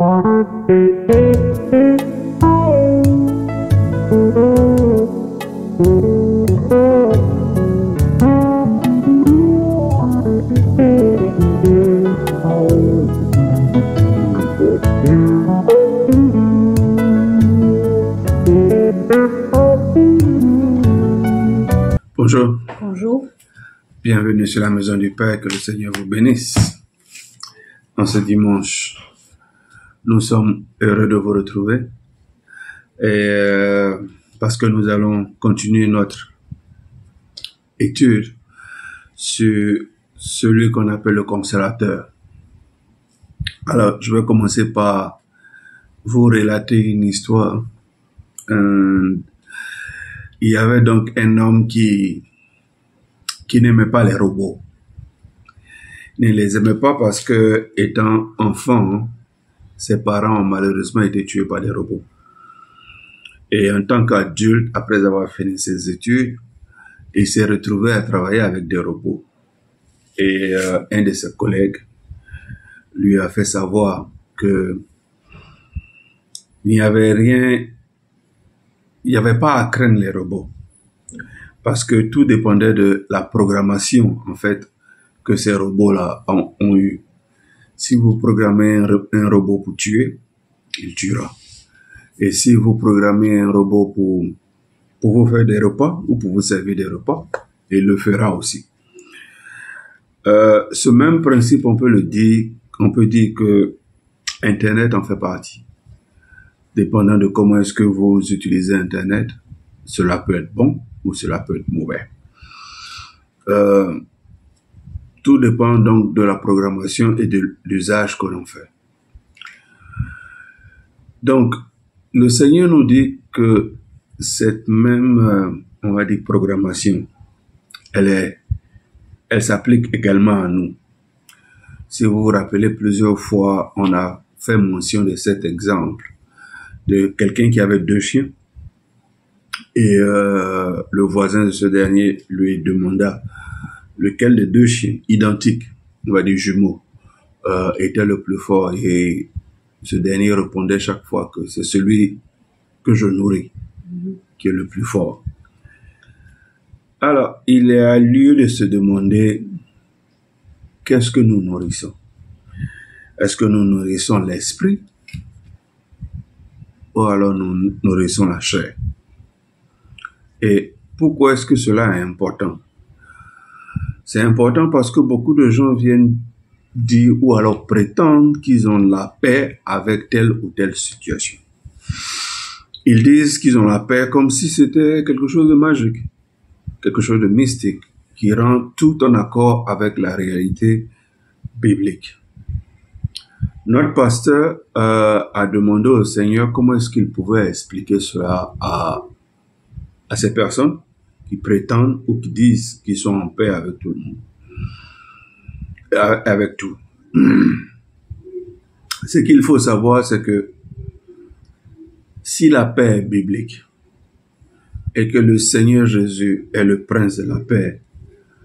Bonjour. Bonjour. Bienvenue sur la Maison du Père, que le Seigneur vous bénisse. En ce dimanche, nous sommes heureux de vous retrouver et parce que nous allons continuer notre étude sur celui qu'on appelle le Consolateur. Alors, je vais commencer par vous relater une histoire. Il y avait donc un homme qui n'aimait pas les robots. Il ne les aimait pas parce que, étant enfant, ses parents ont malheureusement été tués par des robots. Et en tant qu'adulte, après avoir fini ses études, il s'est retrouvé à travailler avec des robots. Et un de ses collègues lui a fait savoir que il n'y avait pas à craindre les robots. Parce que tout dépendait de la programmation, en fait, que ces robots-là ont eu. Si vous programmez un robot pour tuer, il tuera. Et si vous programmez un robot pour vous faire des repas ou pour vous servir des repas, il le fera aussi. Ce même principe, on peut dire que Internet en fait partie. Dépendant de comment est-ce que vous utilisez Internet, cela peut être bon ou cela peut être mauvais. Tout dépend donc de la programmation et de l'usage que l'on fait. Donc, le Seigneur nous dit que cette même, on va dire, programmation, elle s'applique également à nous. Si vous vous rappelez, plusieurs fois, on a fait mention de cet exemple de quelqu'un qui avait 2 chiens. Et le voisin de ce dernier lui demanda lequel des 2 chiens identiques, on va dire jumeaux, était le plus fort. Et ce dernier répondait chaque fois que c'est celui que je nourris qui est le plus fort. Alors, il est à lieu de se demander qu'est-ce que nous nourrissons. Est-ce que nous nourrissons l'esprit ou alors nous nourrissons la chair? Et pourquoi est-ce que cela est important? C'est important parce que beaucoup de gens viennent dire ou alors prétendent qu'ils ont la paix avec telle ou telle situation. Ils disent qu'ils ont la paix comme si c'était quelque chose de magique, quelque chose de mystique, qui rend tout en accord avec la réalité biblique. Notre pasteur a demandé au Seigneur comment est-ce qu'il pouvait expliquer cela à ces personnes qui prétendent ou qui disent qu'ils sont en paix avec tout le monde, avec tout. Ce qu'il faut savoir, c'est que si la paix est biblique et que le Seigneur Jésus est le prince de la paix,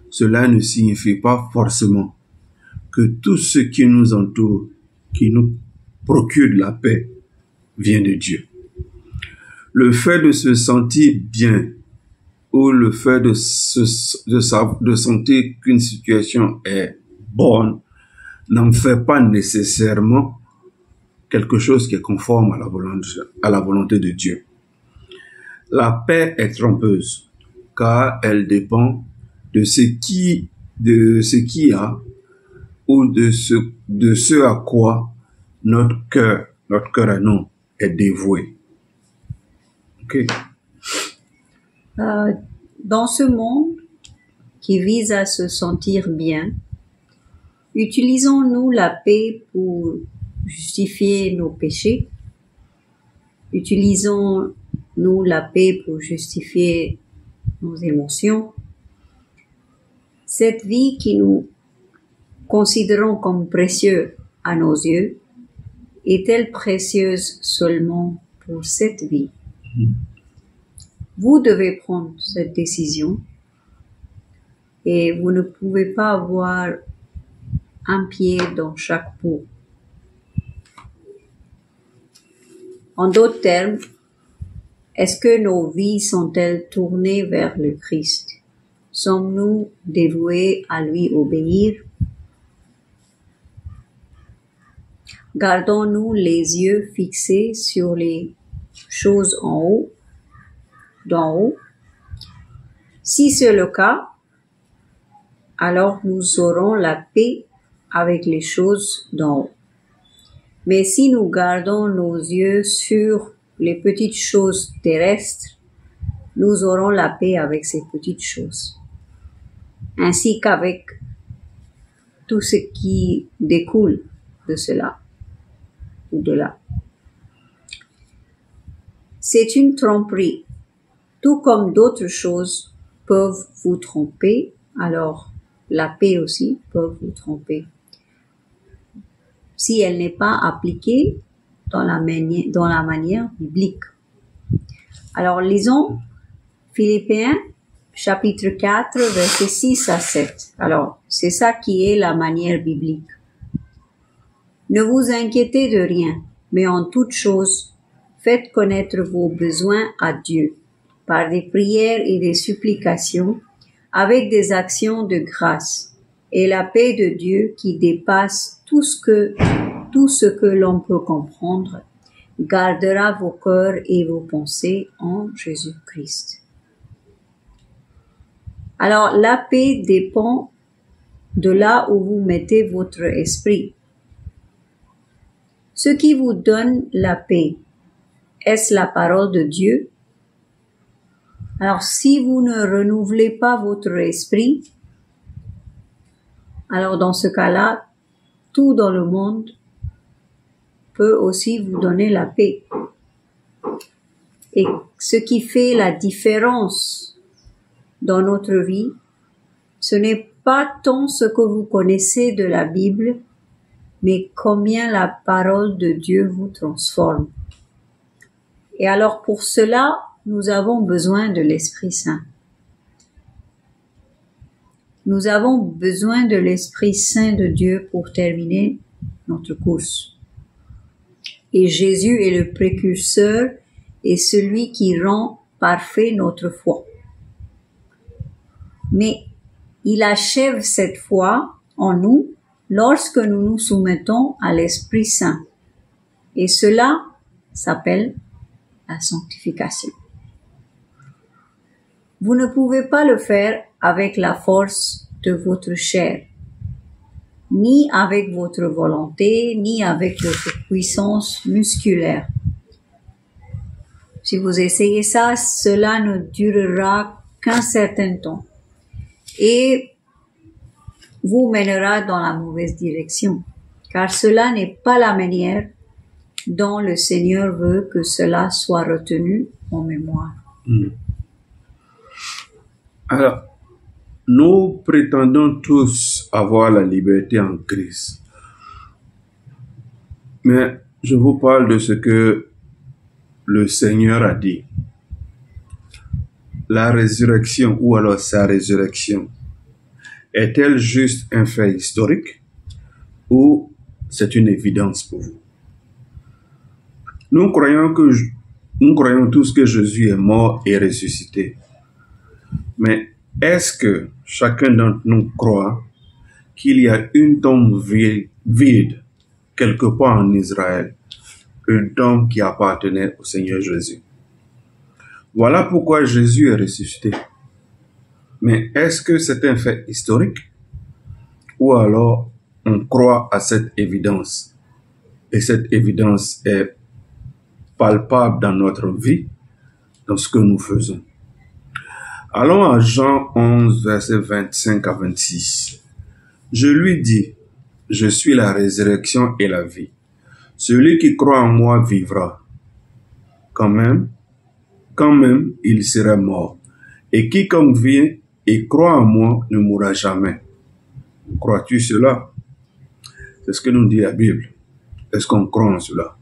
cela ne signifie pas forcément que tout ce qui nous entoure, qui nous procure de la paix, vient de Dieu. Le fait de se sentir bien ou le fait de sentir qu'une situation est bonne n'en fait pas nécessairement quelque chose qui est conforme à la volonté de Dieu. La paix est trompeuse car elle dépend de ce qui a ou de ce à quoi notre cœur à nous est dévoué. Ok. Dans ce monde qui vise à se sentir bien, utilisons-nous la paix pour justifier nos péchés? Utilisons-nous la paix pour justifier nos émotions? Cette vie qui nous considérons comme précieuse à nos yeux, est-elle précieuse seulement pour cette vie? Vous devez prendre cette décision et vous ne pouvez pas avoir un pied dans chaque pot. En d'autres termes, est-ce que nos vies sont-elles tournées vers le Christ? Sommes-nous dévoués à lui obéir? Gardons-nous les yeux fixés sur les choses d'en haut? Si c'est le cas, alors nous aurons la paix avec les choses d'en haut. Mais si nous gardons nos yeux sur les petites choses terrestres, nous aurons la paix avec ces petites choses, ainsi qu'avec tout ce qui découle de cela ou de là. C'est une tromperie. Tout comme d'autres choses peuvent vous tromper, alors la paix aussi peut vous tromper, si elle n'est pas appliquée dans la manière biblique. Alors lisons Philippiens chapitre 4 versets 6 à 7. Alors c'est ça qui est la manière biblique. Ne vous inquiétez de rien, mais en toute chose, faites connaître vos besoins à Dieu par des prières et des supplications, avec des actions de grâce, et la paix de Dieu qui dépasse tout ce que l'on peut comprendre, gardera vos cœurs et vos pensées en Jésus-Christ. Alors, la paix dépend de là où vous mettez votre esprit. Ce qui vous donne la paix, est-ce la parole de Dieu? Alors, si vous ne renouvelez pas votre esprit, alors dans ce cas-là, tout dans le monde peut aussi vous donner la paix. Et ce qui fait la différence dans notre vie, ce n'est pas tant ce que vous connaissez de la Bible, mais combien la parole de Dieu vous transforme. Et alors pour cela, nous avons besoin de l'Esprit Saint. Nous avons besoin de l'Esprit Saint de Dieu pour terminer notre course. Et Jésus est le précurseur et celui qui rend parfait notre foi. Mais il achève cette foi en nous lorsque nous nous soumettons à l'Esprit Saint. Et cela s'appelle la sanctification. Vous ne pouvez pas le faire avec la force de votre chair, ni avec votre volonté, ni avec votre puissance musculaire. Si vous essayez ça, cela ne durera qu'un certain temps et vous mènera dans la mauvaise direction, car cela n'est pas la manière dont le Seigneur veut que cela soit retenu en mémoire. Alors, nous prétendons tous avoir la liberté en Christ. Mais je vous parle de ce que le Seigneur a dit. La résurrection, ou alors sa résurrection, est-elle juste un fait historique ou c'est une évidence pour vous? Nous croyons tous que Jésus est mort et ressuscité. Mais est-ce que chacun d'entre nous croit qu'il y a une tombe vide quelque part en Israël, une tombe qui appartenait au Seigneur Jésus? Voilà pourquoi Jésus est ressuscité. Mais est-ce que c'est un fait historique? Ou alors on croit à cette évidence? Et cette évidence est palpable dans notre vie, dans ce que nous faisons. Allons à Jean 11, versets 25 à 26. Je lui dis, je suis la résurrection et la vie. Celui qui croit en moi vivra. Quand même, il sera mort. Et quiconque vient et croit en moi ne mourra jamais. Crois-tu cela? C'est ce que nous dit la Bible. Est-ce qu'on croit en cela?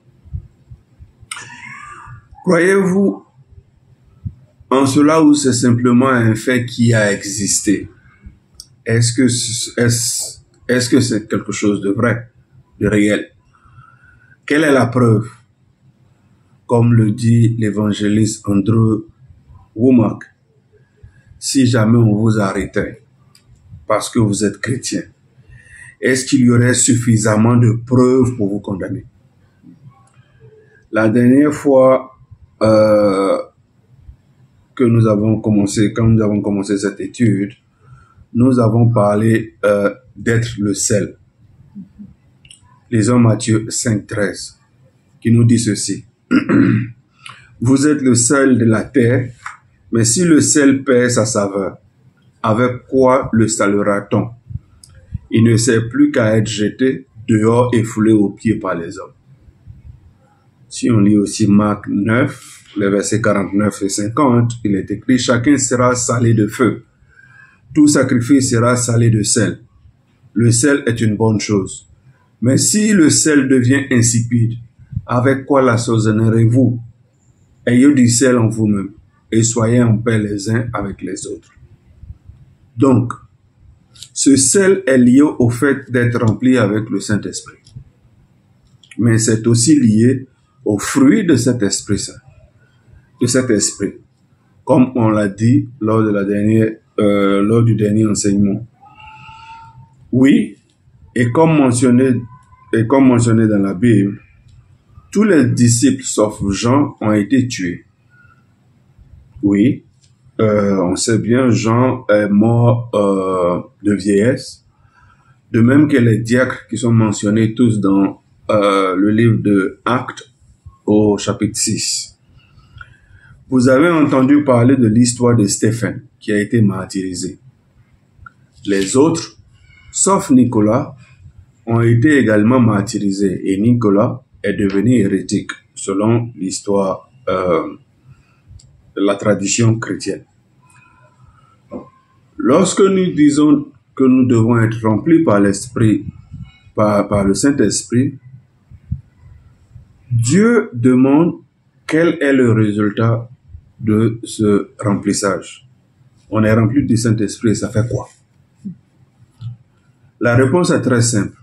Croyez-vous en cela ou c'est simplement un fait qui a existé? Est-ce que c'est quelque chose de vrai, de réel? Quelle est la preuve? comme le dit l'évangéliste Andrew Wommack, si jamais on vous arrêtait parce que vous êtes chrétien, est-ce qu'il y aurait suffisamment de preuves pour vous condamner? La dernière fois quand nous avons commencé cette étude, nous avons parlé d'être le sel. Lisons Matthieu 5,13, qui nous dit ceci. Vous êtes le sel de la terre, mais si le sel perd sa saveur, avec quoi le salera-t-on? Il ne sert plus qu'à être jeté dehors et foulé aux pieds par les hommes. Si on lit aussi Marc 9, les versets 49 et 50, il est écrit, chacun sera salé de feu. Tout sacrifice sera salé de sel. Le sel est une bonne chose. Mais si le sel devient insipide, avec quoi l'assaisonnerez-vous? Ayez du sel en vous-même et soyez en paix les uns avec les autres. Donc, ce sel est lié au fait d'être rempli avec le Saint-Esprit. Mais c'est aussi lié au fruit de cet esprit saint, de cet esprit, comme on l'a dit lors du dernier enseignement. Oui, et comme mentionné dans la Bible, tous les disciples sauf Jean ont été tués. Oui, on sait bien, Jean est mort de vieillesse, de même que les diacres qui sont mentionnés tous dans le livre de Actes au chapitre 6. Vous avez entendu parler de l'histoire de Stéphane qui a été martyrisé. Les autres, sauf Nicolas, ont été également martyrisés et Nicolas est devenu hérétique selon l'histoire de la tradition chrétienne. Lorsque nous disons que nous devons être remplis par l'Esprit, par le Saint-Esprit, Dieu demande quel est le résultat de ce remplissage. On est rempli du Saint-Esprit et ça fait quoi? La réponse est très simple.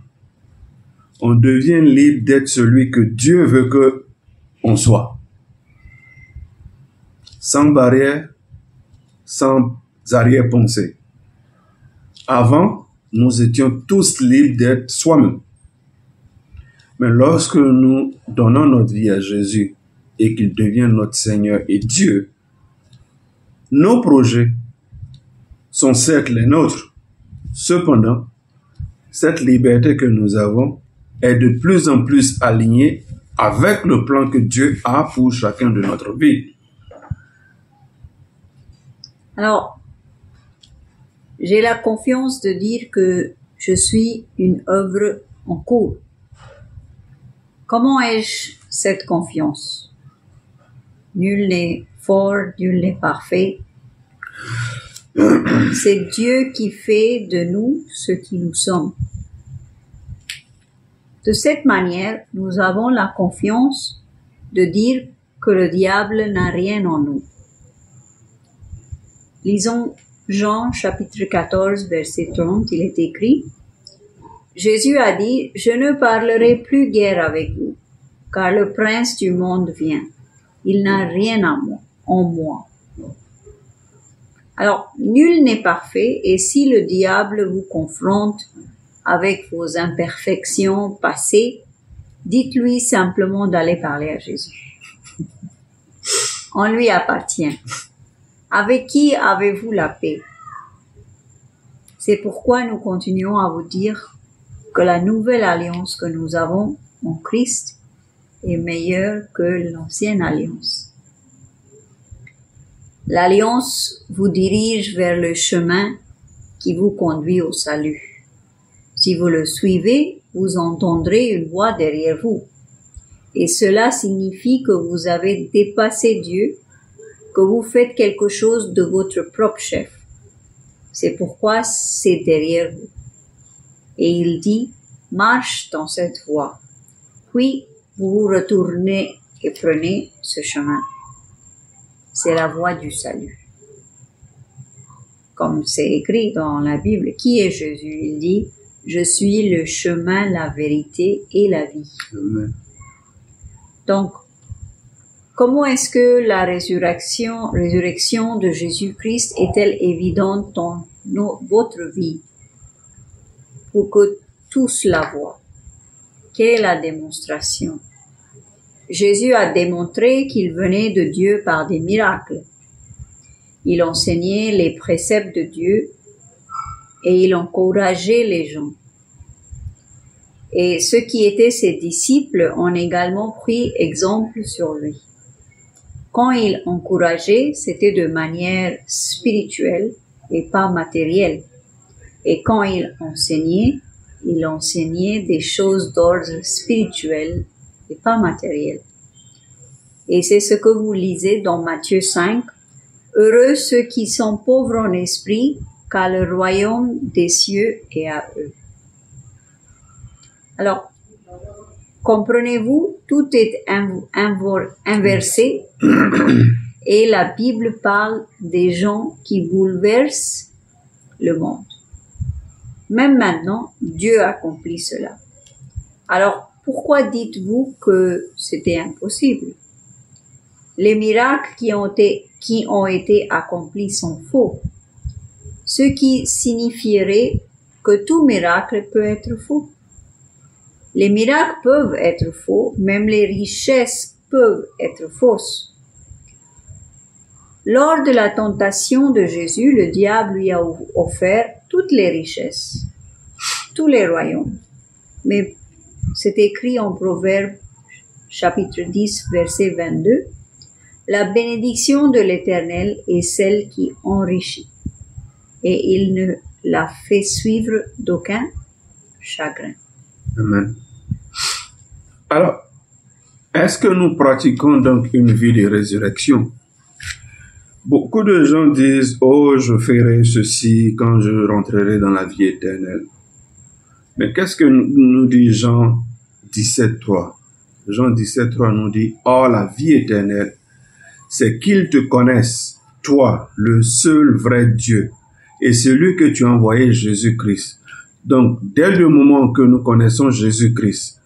On devient libre d'être celui que Dieu veut que on soit. Sans barrière, sans arrière-pensée. Avant, nous étions tous libres d'être soi-même. Mais lorsque nous donnons notre vie à Jésus et qu'il devient notre Seigneur et Dieu, nos projets sont certes les nôtres. Cependant, cette liberté que nous avons est de plus en plus alignée avec le plan que Dieu a pour chacun de notre vie. Alors, j'ai la confiance de dire que je suis une œuvre en cours. Comment ai-je cette confiance? Nul n'est fort, nul n'est parfait. C'est Dieu qui fait de nous ce qui nous sommes. De cette manière, nous avons la confiance de dire que le diable n'a rien en nous. Lisons Jean chapitre 14, verset 30, il est écrit, Jésus a dit, « Je ne parlerai plus guère avec vous, car le prince du monde vient. Il n'a rien en moi. » Alors, nul n'est parfait, et si le diable vous confronte avec vos imperfections passées, dites-lui simplement d'aller parler à Jésus. On lui appartient. Avec qui avez-vous la paix? C'est pourquoi nous continuons à vous dire que la nouvelle alliance que nous avons en Christ est meilleure que l'ancienne alliance. L'alliance vous dirige vers le chemin qui vous conduit au salut. Si vous le suivez, vous entendrez une voix derrière vous. Et cela signifie que vous avez dépassé Dieu, que vous faites quelque chose de votre propre chef. C'est pourquoi c'est derrière vous. Et il dit, marche dans cette voie. Puis, vous vous retournez et prenez ce chemin. C'est la voie du salut. Comme c'est écrit dans la Bible, qui est Jésus? Il dit, je suis le chemin, la vérité et la vie. Amen. Donc, comment est-ce que la résurrection de Jésus-Christ est-elle évidente dans votre vie pour que tous la voient? Quelle est la démonstration? Jésus a démontré qu'il venait de Dieu par des miracles. Il enseignait les préceptes de Dieu et il encourageait les gens. Et ceux qui étaient ses disciples ont également pris exemple sur lui. Quand il encourageait, c'était de manière spirituelle et pas matérielle. Et quand il enseignait des choses d'ordre spirituel et pas matériel. Et c'est ce que vous lisez dans Matthieu 5. Heureux ceux qui sont pauvres en esprit, car le royaume des cieux est à eux. Alors, comprenez-vous, tout est inversé et la Bible parle des gens qui bouleversent le monde. Même maintenant, Dieu accomplit cela. Alors, pourquoi dites-vous que c'était impossible? Les miracles qui ont été accomplis sont faux, ce qui signifierait que tout miracle peut être faux. Les miracles peuvent être faux, même les richesses peuvent être fausses. Lors de la tentation de Jésus, le diable lui a offert toutes les richesses, tous les royaumes. Mais c'est écrit en Proverbe, chapitre 10, verset 22, « La bénédiction de l'Éternel est celle qui enrichit, et il ne la fait suivre d'aucun chagrin. » Amen. Alors, est-ce que nous pratiquons donc une vie de résurrection? Beaucoup de gens disent, oh, je ferai ceci quand je rentrerai dans la vie éternelle. Mais qu'est-ce que nous dit Jean 17.3? Jean 17.3 nous dit, oh, la vie éternelle, c'est qu'ils te connaissent, toi, le seul vrai Dieu, et celui que tu as envoyé, Jésus-Christ. Donc, dès le moment que nous connaissons Jésus-Christ,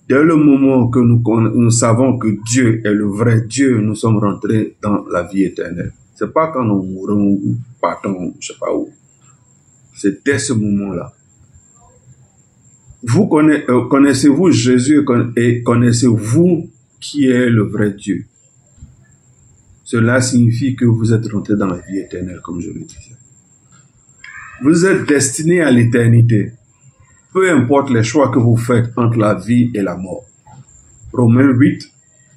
dès le moment que nous savons que Dieu est le vrai Dieu, nous sommes rentrés dans la vie éternelle. C'est pas quand nous mourrons ou partons, je sais pas où. C'est dès ce moment-là. Vous connaissez-vous Jésus et connaissez-vous qui est le vrai Dieu? Cela signifie que vous êtes rentrés dans la vie éternelle, comme je le disais. Vous êtes destinés à l'éternité. Peu importe les choix que vous faites entre la vie et la mort. Romains 8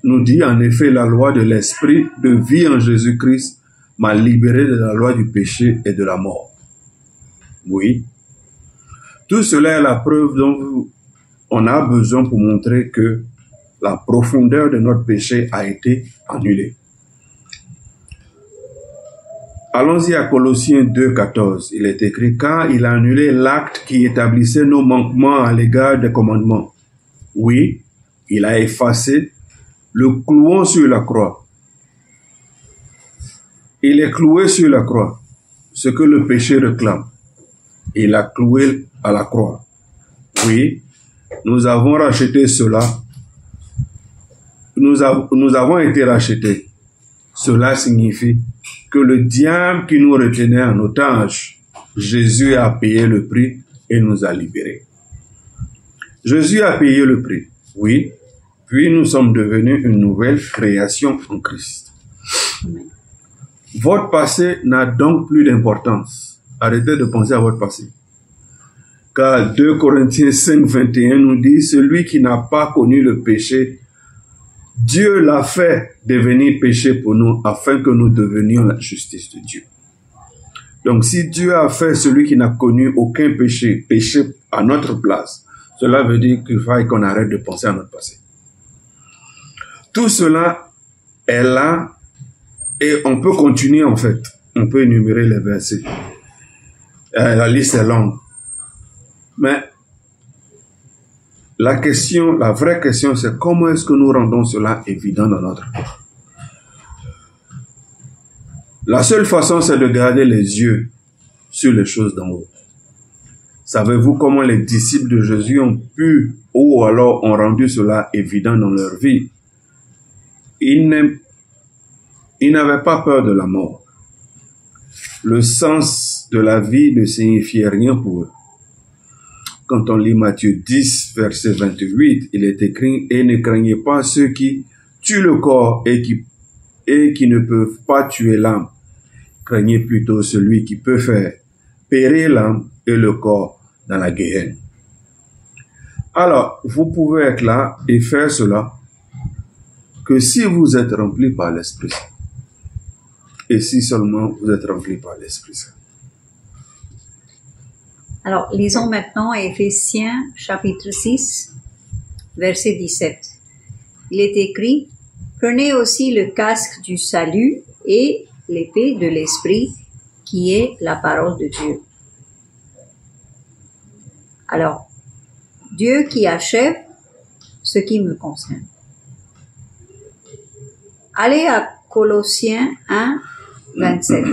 nous dit en effet, la loi de l'esprit de vie en Jésus-Christ m'a libéré de la loi du péché et de la mort. Oui. Tout cela est la preuve dont on a besoin pour montrer que la profondeur de notre péché a été annulée. Allons-y à Colossiens 2.14. Il est écrit, car il a annulé l'acte qui établissait nos manquements à l'égard des commandements. Oui, il a effacé le clouant sur la croix. Il est cloué sur la croix, ce que le péché réclame. Il a cloué à la croix. Oui, nous avons racheté cela. Nous avons été rachetés. Cela signifie que le diable qui nous retenait en otage, Jésus a payé le prix et nous a libérés. Jésus a payé le prix, oui, puis nous sommes devenus une nouvelle création en Christ. Amen. Votre passé n'a donc plus d'importance. Arrêtez de penser à votre passé. Car 2 Corinthiens 5, 21 nous dit, celui qui n'a pas connu le péché, Dieu l'a fait devenir péché pour nous afin que nous devenions la justice de Dieu. Donc si Dieu a fait celui qui n'a connu aucun péché, péché à notre place, cela veut dire qu'il faille qu'on arrête de penser à notre passé. Tout cela est là et on peut continuer en fait. On peut énumérer les versets. La liste est longue. Mais la vraie question, c'est comment est-ce que nous rendons cela évident dans notre vie? La seule façon, c'est de garder les yeux sur les choses d'en haut. Savez-vous comment les disciples de Jésus ont pu, ou alors ont rendu cela évident dans leur vie? Ils Ils n'avaient pas peur de la mort. Le sens de la vie ne signifiait rien pour eux. Quand on lit Matthieu 10, verset 28, il est écrit « Et ne craignez pas ceux qui tuent le corps et qui ne peuvent pas tuer l'âme. Craignez plutôt celui qui peut faire périr l'âme et le corps dans la guerre. » Alors, vous pouvez être là et faire cela que si vous êtes rempli par l'Esprit Saint. Et si seulement vous êtes rempli par l'Esprit Saint. Alors, lisons maintenant Éphésiens chapitre 6, verset 17. Il est écrit, « Prenez aussi le casque du salut et l'épée de l'Esprit, qui est la parole de Dieu. » Alors, Dieu qui achève ce qui me concerne. Allez à Colossiens 1, 27.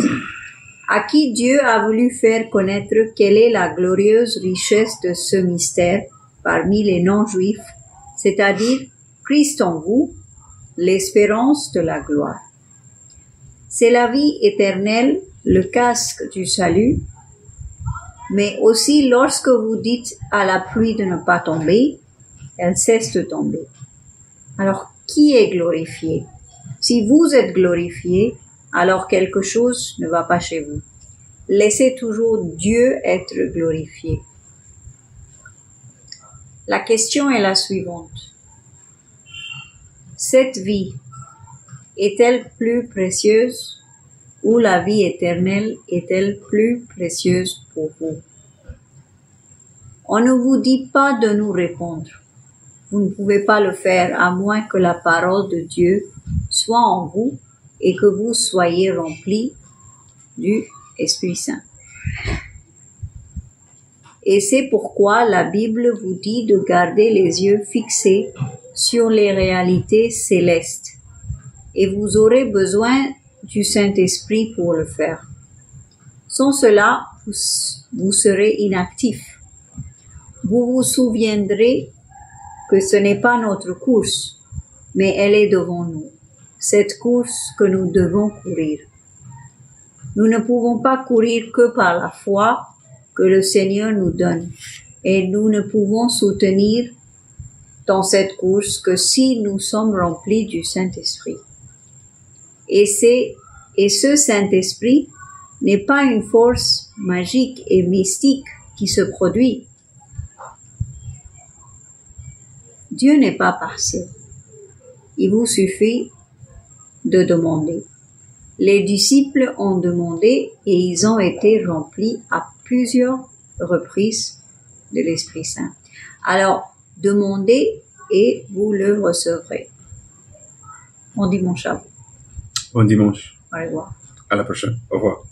À qui Dieu a voulu faire connaître quelle est la glorieuse richesse de ce mystère parmi les non-juifs, c'est-à-dire Christ en vous, l'espérance de la gloire. C'est la vie éternelle, le casque du salut, mais aussi lorsque vous dites à la pluie de ne pas tomber, elle cesse de tomber. Alors, qui est glorifié? Si vous êtes glorifié, alors quelque chose ne va pas chez vous. Laissez toujours Dieu être glorifié. La question est la suivante. Cette vie est-elle plus précieuse ou la vie éternelle est-elle plus précieuse pour vous? On ne vous dit pas de nous répondre. Vous ne pouvez pas le faire à moins que la parole de Dieu soit en vous et que vous soyez remplis du Esprit Saint. Et c'est pourquoi la Bible vous dit de garder les yeux fixés sur les réalités célestes. Et vous aurez besoin du Saint-Esprit pour le faire. Sans cela, vous serez inactifs. Vous vous souviendrez que ce n'est pas notre course, mais elle est devant nous. Cette course que nous devons courir. Nous ne pouvons pas courir que par la foi que le Seigneur nous donne, et nous ne pouvons soutenir dans cette course que si nous sommes remplis du Saint-Esprit. Et ce Saint-Esprit n'est pas une force magique et mystique qui se produit. Dieu n'est pas partiel. Il vous suffit de demander. Les disciples ont demandé et ils ont été remplis à plusieurs reprises de l'Esprit Saint. Alors, demandez et vous le recevrez. Bon dimanche à vous. Bon dimanche. Au revoir. À la prochaine. Au revoir.